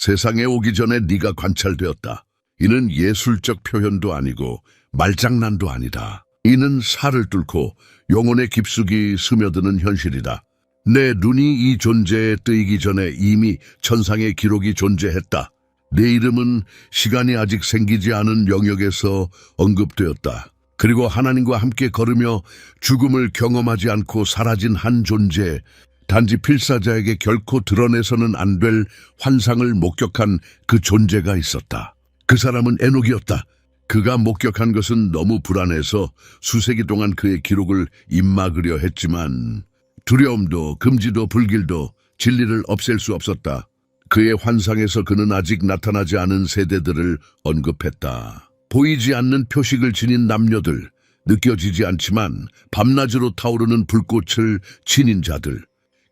세상에 오기 전에 네가 관찰되었다. 이는 예술적 표현도 아니고 말장난도 아니다. 이는 살을 뚫고 영혼의 깊숙이 스며드는 현실이다. 내 눈이 이 존재에 뜨이기 전에 이미 천상의 기록이 존재했다. 내 이름은 시간이 아직 생기지 않은 영역에서 언급되었다. 그리고 하나님과 함께 걸으며 죽음을 경험하지 않고 사라진 한 존재, 단지 필사자에게 결코 드러내서는 안 될 환상을 목격한 그 존재가 있었다. 그 사람은 에녹이었다. 그가 목격한 것은 너무 불안해서 수세기 동안 그의 기록을 입막으려 했지만 두려움도 금지도 불길도 진리를 없앨 수 없었다. 그의 환상에서 그는 아직 나타나지 않은 세대들을 언급했다. 보이지 않는 표식을 지닌 남녀들, 느껴지지 않지만 밤낮으로 타오르는 불꽃을 지닌 자들,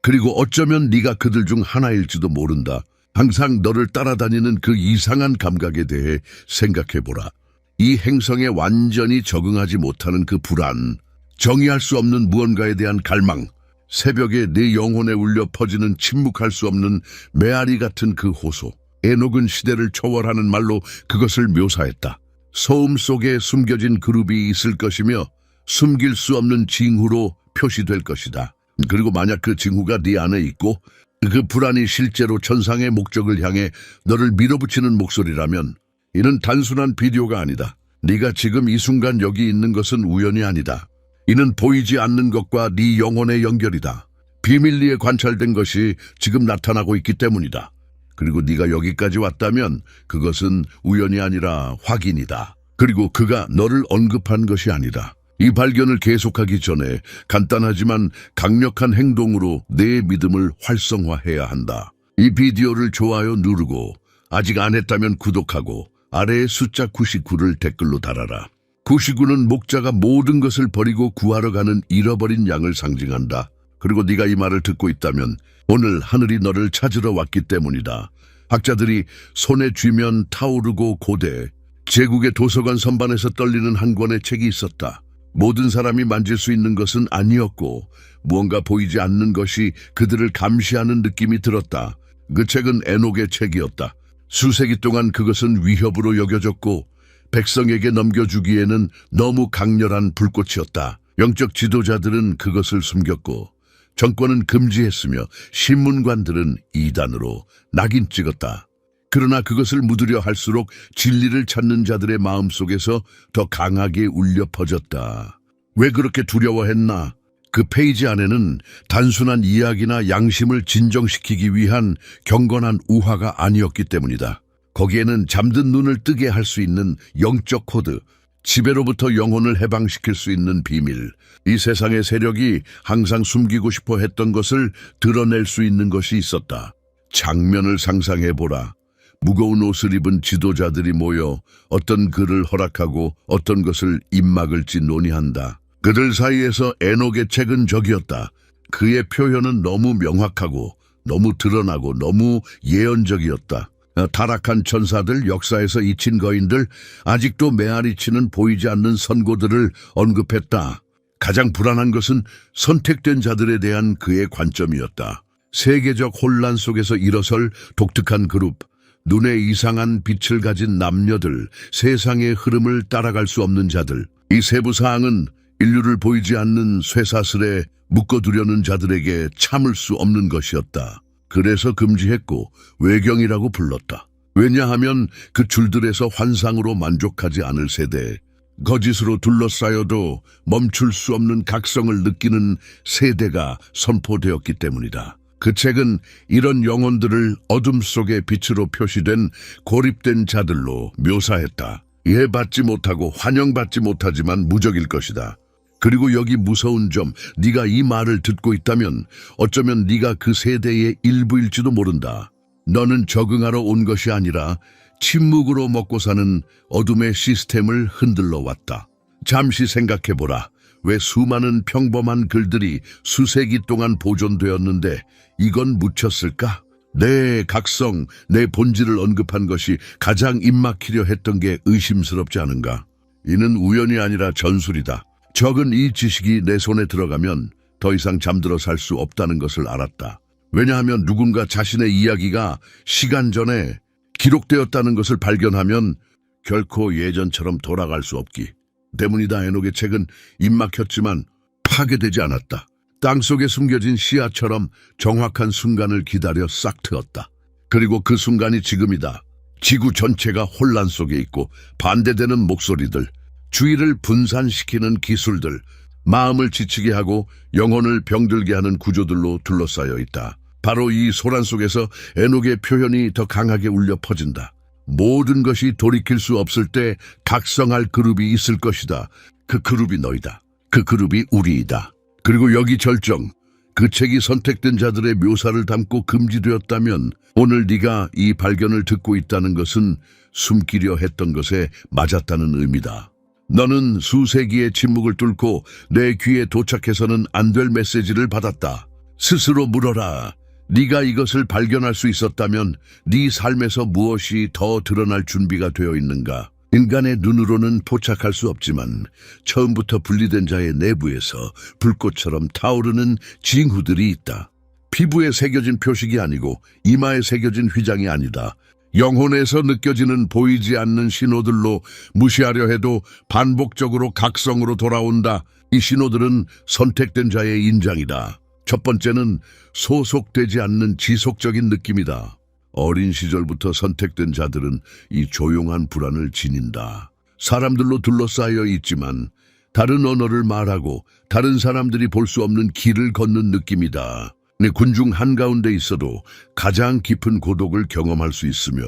그리고 어쩌면 네가 그들 중 하나일지도 모른다. 항상 너를 따라다니는 그 이상한 감각에 대해 생각해보라. 이 행성에 완전히 적응하지 못하는 그 불안, 정의할 수 없는 무언가에 대한 갈망, 새벽에 네 영혼에 울려 퍼지는 침묵할 수 없는 메아리 같은 그 호소. 에녹은 시대를 초월하는 말로 그것을 묘사했다. 소음 속에 숨겨진 그룹이 있을 것이며 숨길 수 없는 징후로 표시될 것이다. 그리고 만약 그 징후가 네 안에 있고 그 불안이 실제로 천상의 목적을 향해 너를 밀어붙이는 목소리라면 이는 단순한 비디오가 아니다. 네가 지금 이 순간 여기 있는 것은 우연이 아니다. 이는 보이지 않는 것과 네 영혼의 연결이다. 비밀리에 관찰된 것이 지금 나타나고 있기 때문이다. 그리고 네가 여기까지 왔다면 그것은 우연이 아니라 확인이다. 그리고 그가 너를 언급한 것이 아니다. 이 발견을 계속하기 전에 간단하지만 강력한 행동으로 내 믿음을 활성화해야 한다. 이 비디오를 좋아요 누르고 아직 안 했다면 구독하고 아래에 숫자 99를 댓글로 달아라. 99는 목자가 모든 것을 버리고 구하러 가는 잃어버린 양을 상징한다. 그리고 네가 이 말을 듣고 있다면 오늘 하늘이 너를 찾으러 왔기 때문이다. 학자들이 손에 쥐면 타오르고 고대, 제국의 도서관 선반에서 떨리는 한 권의 책이 있었다. 모든 사람이 만질 수 있는 것은 아니었고 무언가 보이지 않는 것이 그들을 감시하는 느낌이 들었다. 그 책은 에녹의 책이었다. 수세기 동안 그것은 위협으로 여겨졌고 백성에게 넘겨주기에는 너무 강렬한 불꽃이었다. 영적 지도자들은 그것을 숨겼고 정권은 금지했으며 신문관들은 이단으로 낙인 찍었다. 그러나 그것을 묻으려 할수록 진리를 찾는 자들의 마음속에서 더 강하게 울려 퍼졌다. 왜 그렇게 두려워했나? 그 페이지 안에는 단순한 이야기나 양심을 진정시키기 위한 경건한 우화가 아니었기 때문이다. 거기에는 잠든 눈을 뜨게 할 수 있는 영적 코드, 지배로부터 영혼을 해방시킬 수 있는 비밀, 이 세상의 세력이 항상 숨기고 싶어 했던 것을 드러낼 수 있는 것이 있었다. 장면을 상상해보라. 무거운 옷을 입은 지도자들이 모여 어떤 글을 허락하고 어떤 것을 입막을지 논의한다. 그들 사이에서 에녹의 책은 적이었다. 그의 표현은 너무 명확하고 너무 드러나고 너무 예언적이었다. 타락한 천사들, 역사에서 잊힌 거인들, 아직도 메아리치는 보이지 않는 선고들을 언급했다. 가장 불안한 것은 선택된 자들에 대한 그의 관점이었다. 세계적 혼란 속에서 일어설 독특한 그룹, 눈에 이상한 빛을 가진 남녀들, 세상의 흐름을 따라갈 수 없는 자들. 이 세부 사항은 인류를 보이지 않는 쇠사슬에 묶어두려는 자들에게 참을 수 없는 것이었다. 그래서 금지했고 외경이라고 불렀다. 왜냐하면 그 줄들에서 환상으로 만족하지 않을 세대, 거짓으로 둘러싸여도 멈출 수 없는 각성을 느끼는 세대가 선포되었기 때문이다. 그 책은 이런 영혼들을 어둠 속의 빛으로 표시된 고립된 자들로 묘사했다. 이해받지 못하고 환영받지 못하지만 무적일 것이다. 그리고 여기 무서운 점, 네가 이 말을 듣고 있다면 어쩌면 네가 그 세대의 일부일지도 모른다. 너는 적응하러 온 것이 아니라 침묵으로 먹고 사는 어둠의 시스템을 흔들러 왔다. 잠시 생각해보라. 왜 수많은 평범한 글들이 수세기 동안 보존되었는데 이건 묻혔을까? 내 각성, 내 본질을 언급한 것이 가장 입막히려 했던 게 의심스럽지 않은가? 이는 우연이 아니라 전술이다. 적은 이 지식이 내 손에 들어가면 더 이상 잠들어 살 수 없다는 것을 알았다. 왜냐하면 누군가 자신의 이야기가 시간 전에 기록되었다는 것을 발견하면 결코 예전처럼 돌아갈 수 없기 때문이다. 에녹의 책은 입막혔지만 파괴되지 않았다. 땅속에 숨겨진 씨앗처럼 정확한 순간을 기다려 싹 트었다. 그리고 그 순간이 지금이다. 지구 전체가 혼란 속에 있고 반대되는 목소리들, 주의를 분산시키는 기술들, 마음을 지치게 하고 영혼을 병들게 하는 구조들로 둘러싸여 있다. 바로 이 소란 속에서 에녹의 표현이 더 강하게 울려 퍼진다. 모든 것이 돌이킬 수 없을 때 각성할 그룹이 있을 것이다. 그 그룹이 너희다. 그 그룹이 우리이다. 그리고 여기 절정, 그 책이 선택된 자들의 묘사를 담고 금지되었다면 오늘 네가 이 발견을 듣고 있다는 것은 숨기려 했던 것에 맞았다는 의미다. 너는 수세기의 침묵을 뚫고 내 귀에 도착해서는 안 될 메시지를 받았다. 스스로 물어라. 네가 이것을 발견할 수 있었다면 네 삶에서 무엇이 더 드러날 준비가 되어 있는가? 인간의 눈으로는 포착할 수 없지만 처음부터 분리된 자의 내부에서 불꽃처럼 타오르는 징후들이 있다. 피부에 새겨진 표식이 아니고 이마에 새겨진 휘장이 아니다. 영혼에서 느껴지는 보이지 않는 신호들로 무시하려 해도 반복적으로 각성으로 돌아온다. 이 신호들은 선택된 자의 인장이다. 첫 번째는 소속되지 않는 지속적인 느낌이다. 어린 시절부터 선택된 자들은 이 조용한 불안을 지닌다. 사람들로 둘러싸여 있지만 다른 언어를 말하고 다른 사람들이 볼 수 없는 길을 걷는 느낌이다. 군중 한가운데 있어도 가장 깊은 고독을 경험할 수 있으며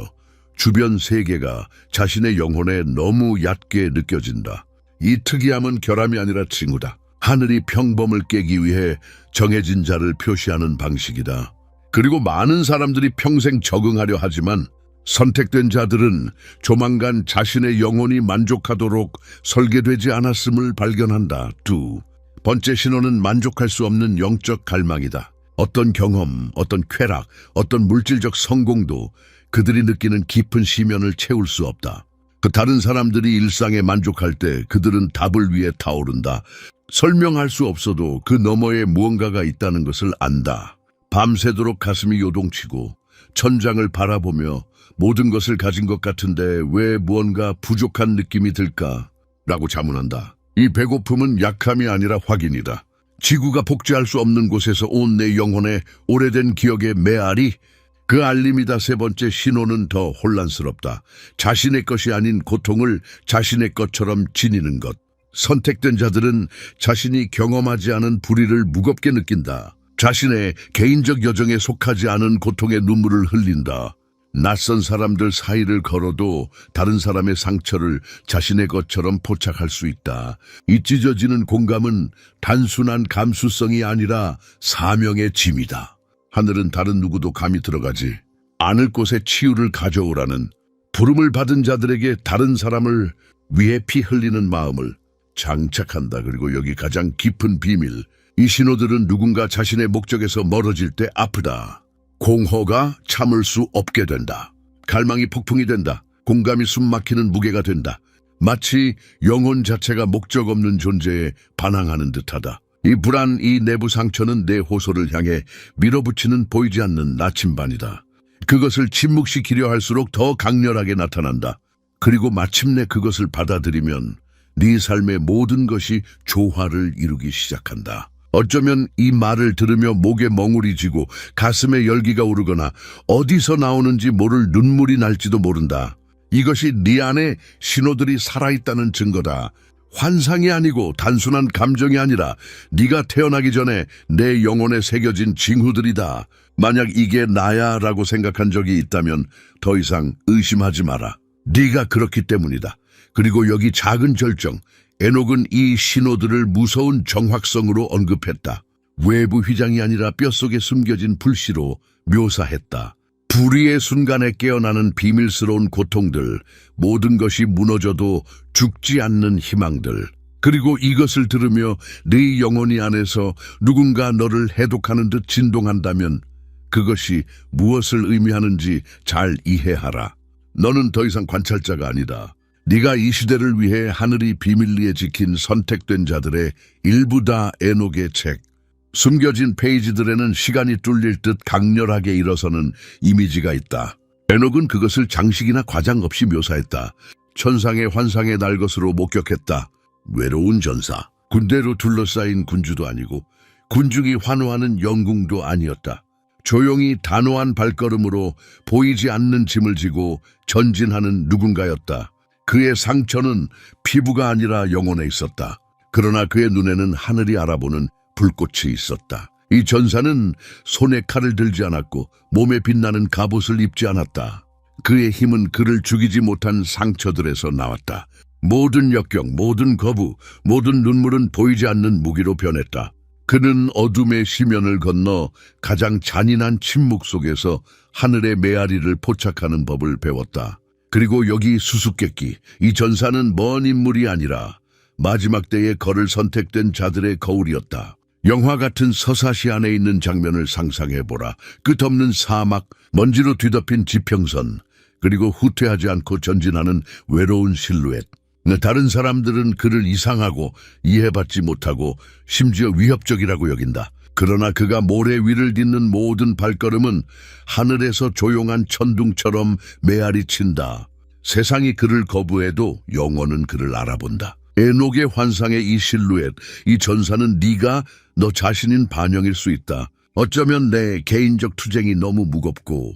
주변 세계가 자신의 영혼에 너무 얕게 느껴진다. 이 특이함은 결함이 아니라 징후다. 하늘이 평범을 깨기 위해 정해진 자를 표시하는 방식이다. 그리고 많은 사람들이 평생 적응하려 하지만 선택된 자들은 조만간 자신의 영혼이 만족하도록 설계되지 않았음을 발견한다. 두 번째 신호는 만족할 수 없는 영적 갈망이다. 어떤 경험, 어떤 쾌락, 어떤 물질적 성공도 그들이 느끼는 깊은 시면을 채울 수 없다. 그 다른 사람들이 일상에 만족할 때 그들은 답을 위해 타오른다. 설명할 수 없어도 그 너머에 무언가가 있다는 것을 안다. 밤새도록 가슴이 요동치고 천장을 바라보며 모든 것을 가진 것 같은데 왜 무언가 부족한 느낌이 들까? 라고 자문한다. 이 배고픔은 약함이 아니라 확인이다. 지구가 복제할 수 없는 곳에서 온 내 영혼의 오래된 기억의 메아리, 그 알림이다. 세 번째 신호는 더 혼란스럽다. 자신의 것이 아닌 고통을 자신의 것처럼 지니는 것. 선택된 자들은 자신이 경험하지 않은 불의를 무겁게 느낀다. 자신의 개인적 여정에 속하지 않은 고통의 눈물을 흘린다. 낯선 사람들 사이를 걸어도 다른 사람의 상처를 자신의 것처럼 포착할 수 있다. 이 찢어지는 공감은 단순한 감수성이 아니라 사명의 짐이다. 하늘은 다른 누구도 감히 들어가지 않을 곳에 치유를 가져오라는 부름을 받은 자들에게 다른 사람을 위해 피 흘리는 마음을 장착한다. 그리고 여기 가장 깊은 비밀. 이 신호들은 누군가 자신의 목적에서 멀어질 때 아프다. 공허가 참을 수 없게 된다. 갈망이 폭풍이 된다. 공감이 숨막히는 무게가 된다. 마치 영혼 자체가 목적 없는 존재에 반항하는 듯하다. 이 불안, 이 내부 상처는 내 호소를 향해 밀어붙이는 보이지 않는 나침반이다. 그것을 침묵시키려 할수록 더 강렬하게 나타난다. 그리고 마침내 그것을 받아들이면 네 삶의 모든 것이 조화를 이루기 시작한다. 어쩌면 이 말을 들으며 목에 멍울이 지고 가슴에 열기가 오르거나 어디서 나오는지 모를 눈물이 날지도 모른다. 이것이 네 안에 신호들이 살아있다는 증거다. 환상이 아니고 단순한 감정이 아니라 네가 태어나기 전에 내 영혼에 새겨진 징후들이다. 만약 이게 나야 라고 생각한 적이 있다면 더 이상 의심하지 마라. 네가 그렇기 때문이다. 그리고 여기 작은 절정. 에녹은 이 신호들을 무서운 정확성으로 언급했다. 외부 휘장이 아니라 뼛속에 숨겨진 불씨로 묘사했다. 불의의 순간에 깨어나는 비밀스러운 고통들, 모든 것이 무너져도 죽지 않는 희망들. 그리고 이것을 들으며 네 영혼이 안에서 누군가 너를 해독하는 듯 진동한다면 그것이 무엇을 의미하는지 잘 이해하라. 너는 더 이상 관찰자가 아니다. 네가 이 시대를 위해 하늘이 비밀리에 지킨 선택된 자들의 일부다. 에녹의 책. 숨겨진 페이지들에는 시간이 뚫릴 듯 강렬하게 일어서는 이미지가 있다. 에녹은 그것을 장식이나 과장 없이 묘사했다. 천상의 환상의 날 것으로 목격했다. 외로운 전사, 군대로 둘러싸인 군주도 아니고 군중이 환호하는 영궁도 아니었다. 조용히 단호한 발걸음으로 보이지 않는 짐을 지고 전진하는 누군가였다. 그의 상처는 피부가 아니라 영혼에 있었다. 그러나 그의 눈에는 하늘이 알아보는 불꽃이 있었다. 이 전사는 손에 칼을 들지 않았고 몸에 빛나는 갑옷을 입지 않았다. 그의 힘은 그를 죽이지 못한 상처들에서 나왔다. 모든 역경, 모든 거부, 모든 눈물은 보이지 않는 무기로 변했다. 그는 어둠의 시면을 건너 가장 잔인한 침묵 속에서 하늘의 메아리를 포착하는 법을 배웠다. 그리고 여기 수수께끼, 이 전사는 먼 인물이 아니라 마지막 때에 걸을 선택된 자들의 거울이었다. 영화 같은 서사시 안에 있는 장면을 상상해보라. 끝없는 사막, 먼지로 뒤덮인 지평선, 그리고 후퇴하지 않고 전진하는 외로운 실루엣. 다른 사람들은 그를 이상하고 이해받지 못하고 심지어 위협적이라고 여긴다. 그러나 그가 모래 위를 딛는 모든 발걸음은 하늘에서 조용한 천둥처럼 메아리친다. 세상이 그를 거부해도 영혼은 그를 알아본다. 에녹의 환상의 이 실루엣, 이 전사는 네가 너 자신인 반영일 수 있다. 어쩌면 내 개인적 투쟁이 너무 무겁고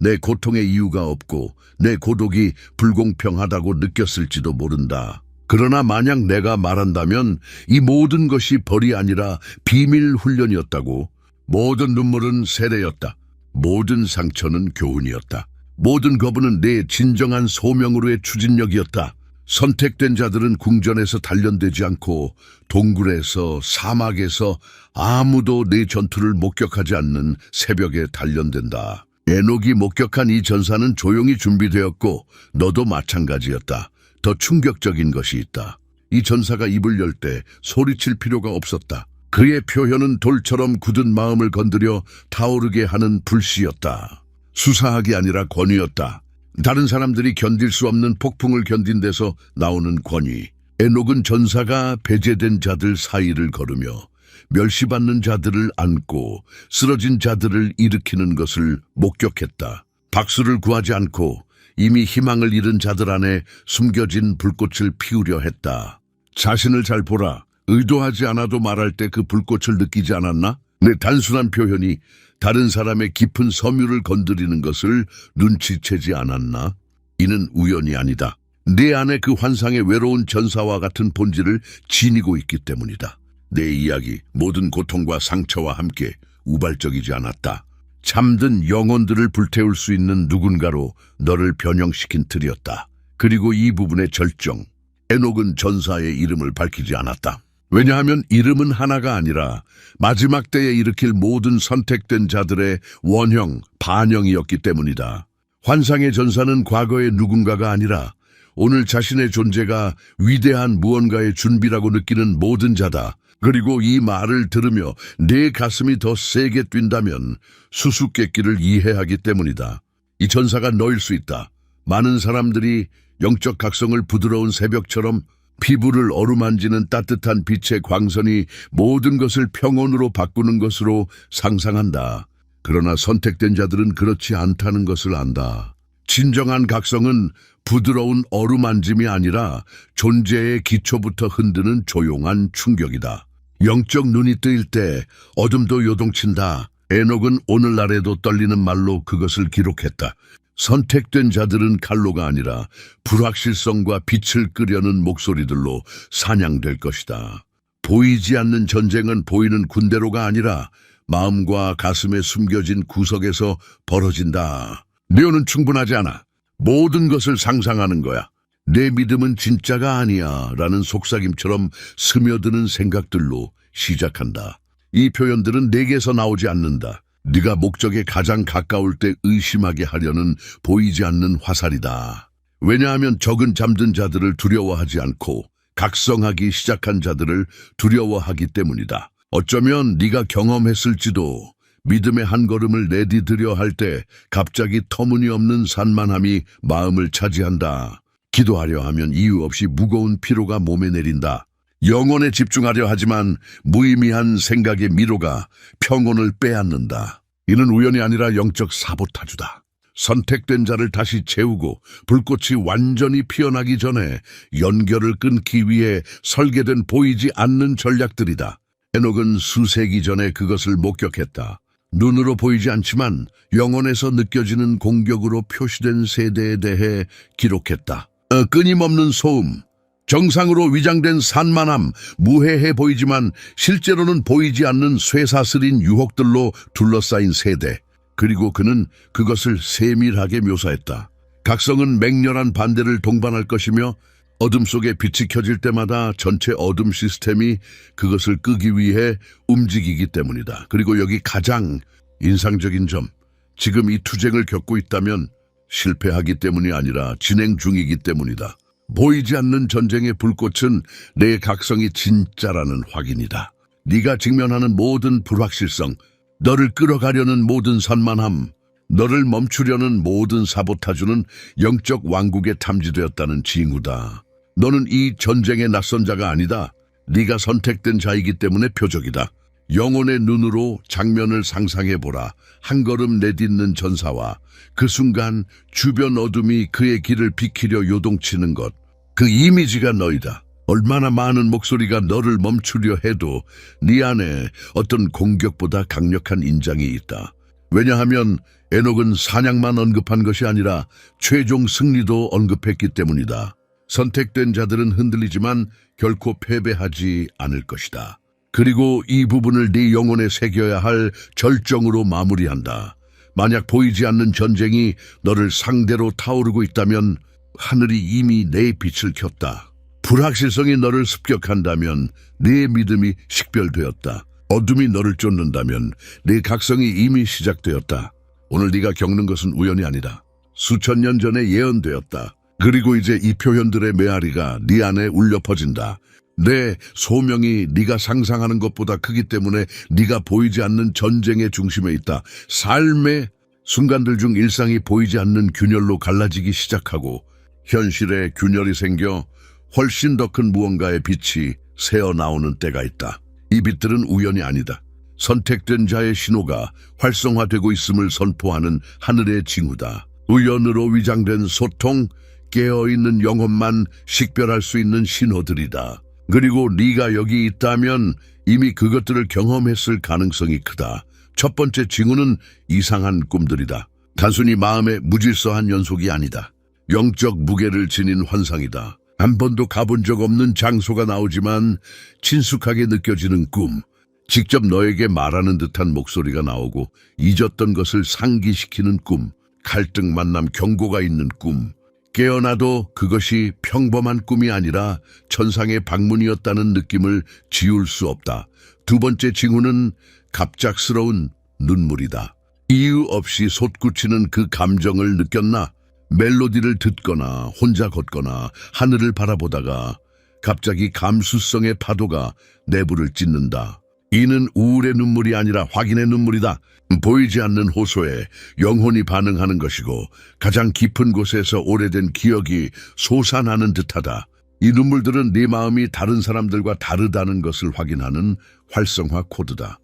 내 고통의 이유가 없고 내 고독이 불공평하다고 느꼈을지도 모른다. 그러나 만약 내가 말한다면 이 모든 것이 벌이 아니라 비밀 훈련이었다고. 모든 눈물은 세례였다. 모든 상처는 교훈이었다. 모든 거부는 내 진정한 소명으로의 추진력이었다. 선택된 자들은 궁전에서 단련되지 않고 동굴에서 사막에서 아무도 내 전투를 목격하지 않는 새벽에 단련된다. 에녹이 목격한 이 전사는 조용히 준비되었고 너도 마찬가지였다. 더 충격적인 것이 있다. 이 전사가 입을 열 때 소리칠 필요가 없었다. 그의 표현은 돌처럼 굳은 마음을 건드려 타오르게 하는 불씨였다. 수사학이 아니라 권위였다. 다른 사람들이 견딜 수 없는 폭풍을 견딘 데서 나오는 권위. 에녹은 전사가 배제된 자들 사이를 걸으며 멸시받는 자들을 안고 쓰러진 자들을 일으키는 것을 목격했다. 박수를 구하지 않고 이미 희망을 잃은 자들 안에 숨겨진 불꽃을 피우려 했다. 자신을 잘 보라. 의도하지 않아도 말할 때 그 불꽃을 느끼지 않았나? 내 단순한 표현이 다른 사람의 깊은 섬유를 건드리는 것을 눈치채지 않았나? 이는 우연이 아니다. 내 안에 그 환상의 외로운 전사와 같은 본질을 지니고 있기 때문이다. 내 이야기, 모든 고통과 상처와 함께 우발적이지 않았다. 잠든 영혼들을 불태울 수 있는 누군가로 너를 변형시킨 틀이었다. 그리고 이 부분의 절정, 에녹은 전사의 이름을 밝히지 않았다. 왜냐하면 이름은 하나가 아니라 마지막 때에 일으킬 모든 선택된 자들의 원형, 반영이었기 때문이다. 환상의 전사는 과거의 누군가가 아니라 오늘 자신의 존재가 위대한 무언가의 준비라고 느끼는 모든 자다. 그리고 이 말을 들으며 내 가슴이 더 세게 뛴다면 수수께끼를 이해하기 때문이다. 이 전사가 너일 수 있다. 많은 사람들이 영적 각성을 부드러운 새벽처럼 피부를 어루만지는 따뜻한 빛의 광선이 모든 것을 평온으로 바꾸는 것으로 상상한다. 그러나 선택된 자들은 그렇지 않다는 것을 안다. 진정한 각성은 부드러운 어루만짐이 아니라 존재의 기초부터 흔드는 조용한 충격이다. 영적 눈이 뜨일 때 어둠도 요동친다. 에녹은 오늘날에도 떨리는 말로 그것을 기록했다. 선택된 자들은 칼로가 아니라 불확실성과 빛을 끄려는 목소리들로 사냥될 것이다. 보이지 않는 전쟁은 보이는 군대로가 아니라 마음과 가슴에 숨겨진 구석에서 벌어진다. 네오는 충분하지 않아. 모든 것을 상상하는 거야. 내 믿음은 진짜가 아니야 라는 속삭임처럼 스며드는 생각들로 시작한다. 이 표현들은 내게서 나오지 않는다. 네가 목적에 가장 가까울 때 의심하게 하려는 보이지 않는 화살이다. 왜냐하면 적은 잠든 자들을 두려워하지 않고 각성하기 시작한 자들을 두려워하기 때문이다. 어쩌면 네가 경험했을지도 믿음의 한 걸음을 내디디려 할 때 갑자기 터무니없는 산만함이 마음을 차지한다. 기도하려 하면 이유 없이 무거운 피로가 몸에 내린다. 영혼에 집중하려 하지만 무의미한 생각의 미로가 평온을 빼앗는다. 이는 우연이 아니라 영적 사보타주다. 선택된 자를 다시 채우고 불꽃이 완전히 피어나기 전에 연결을 끊기 위해 설계된 보이지 않는 전략들이다. 에녹은 수세기 전에 그것을 목격했다. 눈으로 보이지 않지만 영혼에서 느껴지는 공격으로 표시된 세대에 대해 기록했다. 끊임없는 소음, 정상으로 위장된 산만함, 무해해 보이지만 실제로는 보이지 않는 쇠사슬인 유혹들로 둘러싸인 세대. 그리고 그는 그것을 세밀하게 묘사했다. 각성은 맹렬한 반대를 동반할 것이며 어둠 속에 빛이 켜질 때마다 전체 어둠 시스템이 그것을 끄기 위해 움직이기 때문이다. 그리고 여기 가장 인상적인 점, 지금 이 투쟁을 겪고 있다면 실패하기 때문이 아니라 진행 중이기 때문이다. 보이지 않는 전쟁의 불꽃은 내 각성이 진짜라는 확인이다. 네가 직면하는 모든 불확실성, 너를 끌어가려는 모든 산만함, 너를 멈추려는 모든 사보타주는 영적 왕국에 탐지되었다는 징후다. 너는 이 전쟁의 낯선 자가 아니다. 네가 선택된 자이기 때문에 표적이다. 영혼의 눈으로 장면을 상상해보라. 한 걸음 내딛는 전사와 그 순간 주변 어둠이 그의 길을 비키려 요동치는 것. 그 이미지가 너이다. 얼마나 많은 목소리가 너를 멈추려 해도 네 안에 어떤 공격보다 강력한 인장이 있다. 왜냐하면 에녹은 사냥만 언급한 것이 아니라 최종 승리도 언급했기 때문이다. 선택된 자들은 흔들리지만 결코 패배하지 않을 것이다. 그리고 이 부분을 네 영혼에 새겨야 할 절정으로 마무리한다. 만약 보이지 않는 전쟁이 너를 상대로 타오르고 있다면 하늘이 이미 내 빛을 켰다. 불확실성이 너를 습격한다면 네 믿음이 식별되었다. 어둠이 너를 쫓는다면 네 각성이 이미 시작되었다. 오늘 네가 겪는 것은 우연이 아니다. 수천 년 전에 예언되었다. 그리고 이제 이 표현들의 메아리가 네 안에 울려 퍼진다. 내 소명이 네가 상상하는 것보다 크기 때문에 네가 보이지 않는 전쟁의 중심에 있다. 삶의 순간들 중 일상이 보이지 않는 균열로 갈라지기 시작하고 현실에 균열이 생겨 훨씬 더 큰 무언가의 빛이 새어나오는 때가 있다. 이 빛들은 우연이 아니다. 선택된 자의 신호가 활성화되고 있음을 선포하는 하늘의 징후다. 우연으로 위장된 소통, 깨어있는 영혼만 식별할 수 있는 신호들이다. 그리고 네가 여기 있다면 이미 그것들을 경험했을 가능성이 크다. 첫 번째 징후는 이상한 꿈들이다. 단순히 마음의 무질서한 연속이 아니다. 영적 무게를 지닌 환상이다. 한 번도 가본 적 없는 장소가 나오지만 친숙하게 느껴지는 꿈. 직접 너에게 말하는 듯한 목소리가 나오고 잊었던 것을 상기시키는 꿈. 갈등, 만남, 경고가 있는 꿈. 깨어나도 그것이 평범한 꿈이 아니라 천상의 방문이었다는 느낌을 지울 수 없다. 두 번째 징후는 갑작스러운 눈물이다. 이유 없이 솟구치는 그 감정을 느꼈나? 멜로디를 듣거나 혼자 걷거나 하늘을 바라보다가 갑자기 감수성의 파도가 내부를 찢는다. 이는 우울의 눈물이 아니라 확인의 눈물이다. 보이지 않는 호소에 영혼이 반응하는 것이고 가장 깊은 곳에서 오래된 기억이 솟아나는 듯하다. 이 눈물들은 네 마음이 다른 사람들과 다르다는 것을 확인하는 활성화 코드다.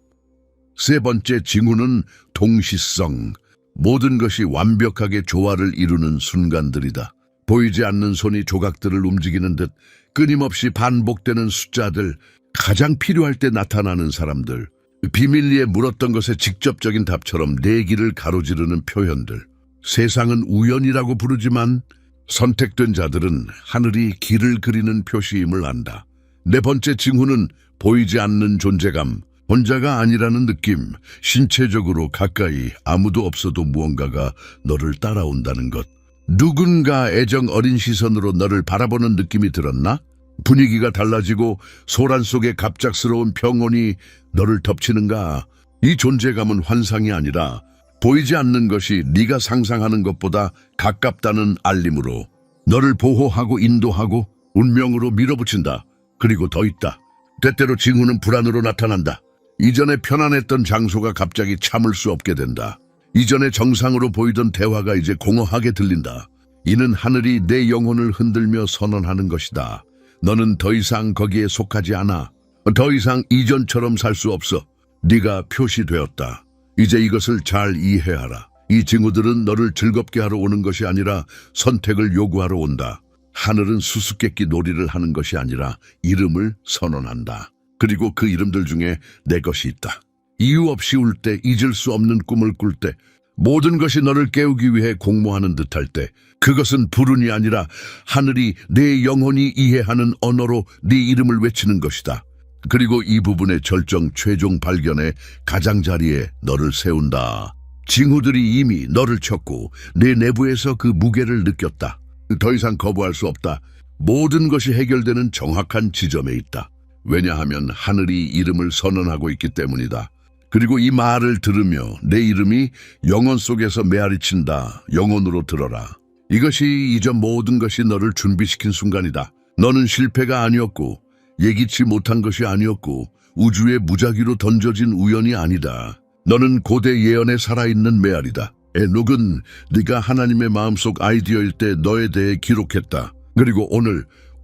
세 번째 징후는 동시성. 모든 것이 완벽하게 조화를 이루는 순간들이다. 보이지 않는 손이 조각들을 움직이는 듯 끊임없이 반복되는 숫자들, 가장 필요할 때 나타나는 사람들, 비밀리에 물었던 것에 직접적인 답처럼 내 길을 가로지르는 표현들. 세상은 우연이라고 부르지만 선택된 자들은 하늘이 길을 그리는 표시임을 안다. 네 번째 징후는 보이지 않는 존재감. 혼자가 아니라는 느낌, 신체적으로 가까이 아무도 없어도 무언가가 너를 따라온다는 것. 누군가 애정 어린 시선으로 너를 바라보는 느낌이 들었나? 분위기가 달라지고 소란 속에 갑작스러운 평온이 너를 덮치는가? 이 존재감은 환상이 아니라 보이지 않는 것이 네가 상상하는 것보다 가깝다는 알림으로 너를 보호하고 인도하고 운명으로 밀어붙인다. 그리고 더 있다. 때때로 징후는 불안으로 나타난다. 이전에 편안했던 장소가 갑자기 참을 수 없게 된다. 이전에 정상으로 보이던 대화가 이제 공허하게 들린다. 이는 하늘이 내 영혼을 흔들며 선언하는 것이다. 너는 더 이상 거기에 속하지 않아. 더 이상 이전처럼 살 수 없어. 네가 표시되었다. 이제 이것을 잘 이해하라. 이 징후들은 너를 즐겁게 하러 오는 것이 아니라 선택을 요구하러 온다. 하늘은 수수께끼 놀이를 하는 것이 아니라 이름을 선언한다. 그리고 그 이름들 중에 내 것이 있다. 이유 없이 울 때, 잊을 수 없는 꿈을 꿀 때, 모든 것이 너를 깨우기 위해 공모하는 듯할 때, 그것은 불운이 아니라 하늘이 내 영혼이 이해하는 언어로 네 이름을 외치는 것이다. 그리고 이 부분의 절정 최종 발견의 가장자리에 너를 세운다. 징후들이 이미 너를 쳤고 내 내부에서 그 무게를 느꼈다. 더 이상 거부할 수 없다. 모든 것이 해결되는 정확한 지점에 있다. 왜냐하면 하늘이 이름을 선언하고 있기 때문이다. 그리고 이 말을 들으며 내 이름이 영혼 속에서 메아리친다. 영혼으로 들어라. 이것이 이전 모든 것이 너를 준비시킨 순간이다. 너는 실패가 아니었고 예기치 못한 것이 아니었고 우주의 무작위로 던져진 우연이 아니다. 너는 고대 예언에 살아있는 메아리다. 에녹은 네가 하나님의 마음속 아이디어일 때 너에 대해 기록했다. 그리고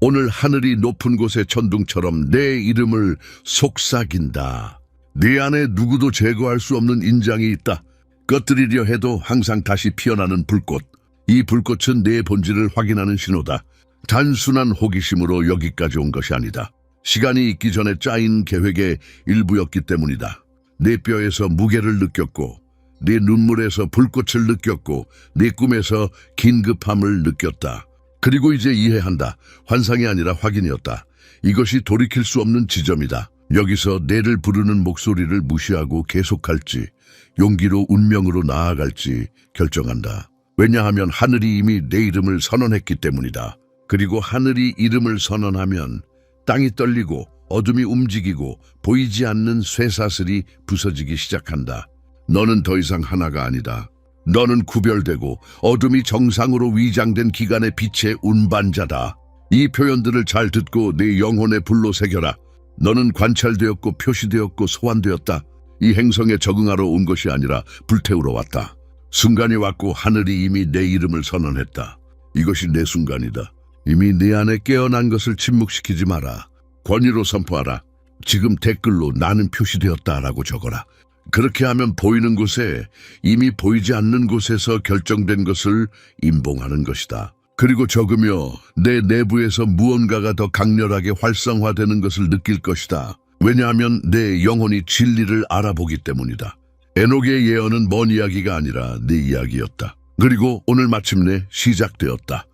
오늘 하늘이 높은 곳의 천둥처럼 내 이름을 속삭인다. 네 안에 누구도 제거할 수 없는 인장이 있다. 꺼뜨리려 해도 항상 다시 피어나는 불꽃. 이 불꽃은 내 본질을 확인하는 신호다. 단순한 호기심으로 여기까지 온 것이 아니다. 시간이 있기 전에 짜인 계획의 일부였기 때문이다. 내 뼈에서 무게를 느꼈고 네 눈물에서 불꽃을 느꼈고 네 꿈에서 긴급함을 느꼈다. 그리고 이제 이해한다. 환상이 아니라 확인이었다. 이것이 돌이킬 수 없는 지점이다. 여기서 내를 부르는 목소리를 무시하고 계속할지 용기로 운명으로 나아갈지 결정한다. 왜냐하면 하늘이 이미 내 이름을 선언했기 때문이다. 그리고 하늘이 이름을 선언하면 땅이 떨리고 어둠이 움직이고 보이지 않는 쇠사슬이 부서지기 시작한다. 너는 더 이상 하나가 아니다. 너는 구별되고 어둠이 정상으로 위장된 기간의 빛의 운반자다. 이 표현들을 잘 듣고 네 영혼의 불로 새겨라. 너는 관찰되었고 표시되었고 소환되었다. 이 행성에 적응하러 온 것이 아니라 불태우러 왔다. 순간이 왔고 하늘이 이미 내 이름을 선언했다. 이것이 내 순간이다. 이미 네 안에 깨어난 것을 침묵시키지 마라. 권위로 선포하라. 지금 댓글로 나는 표시되었다라고 적어라. 그렇게 하면 보이는 곳에 이미 보이지 않는 곳에서 결정된 것을 임봉하는 것이다. 그리고 적으며 내 내부에서 무언가가 더 강렬하게 활성화되는 것을 느낄 것이다. 왜냐하면 내 영혼이 진리를 알아보기 때문이다. 에녹의 예언은 먼 이야기가 아니라 네 이야기였다. 그리고 오늘 마침내 시작되었다.